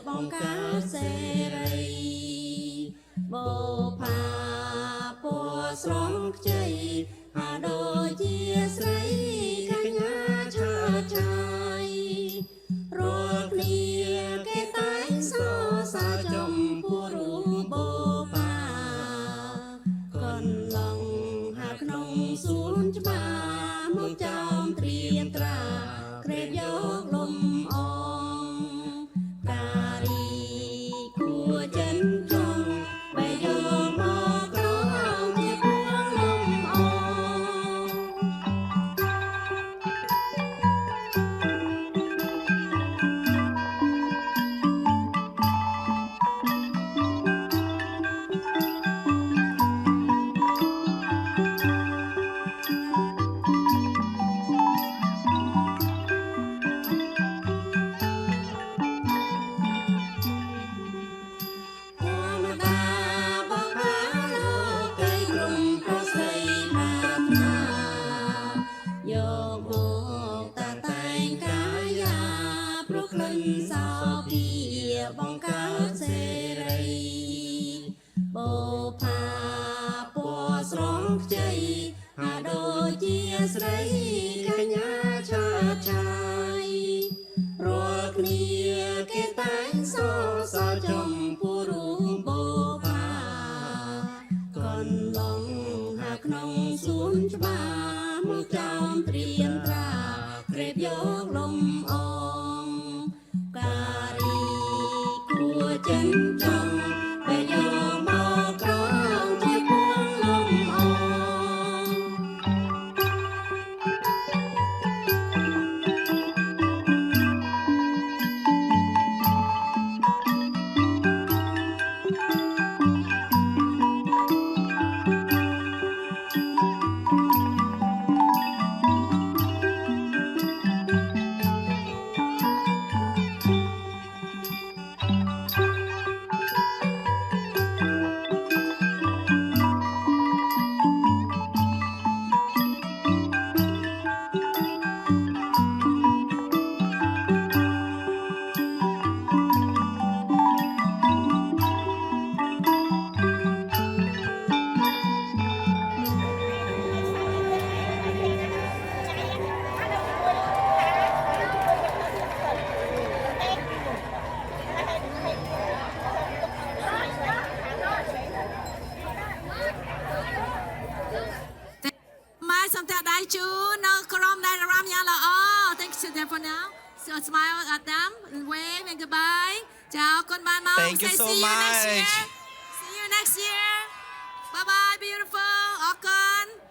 បងកើតសេរីបោផាពណ៌ស្រងខ្ចីហាដូចជាស្រីកញ្ញាឆើតឆាយរាល់គ្នាគេតែងសរសើរចំពោះរូបបោផាកន្លងហាក្នុងសួនច្បារមកចោមត្រៀមត្រាក្រេបយកលំអសោភាបងកើតសេរីបោផាពណ៌ស្រងខ្ចីហាដូចជាស្រីកញ្ញាឆើតឆាយរាល់គ្នាគេតែងសរសើរចំពោះរូបបោផាកន្លងហាក្នុងសួនច្បារមកចោមត្រៀមត្រាក្រេបយកលំអចិនចំបែយកមកក្រងជាពួងលំអសំតាដៃជូនៅក្រុមដែលរ៉ាំយ៉ាងល្អ Thank you for now so smile at them and wave and goodbye ចាអរគុណបានមក Thank you so much See you next year Bye bye beautiful អរគុណ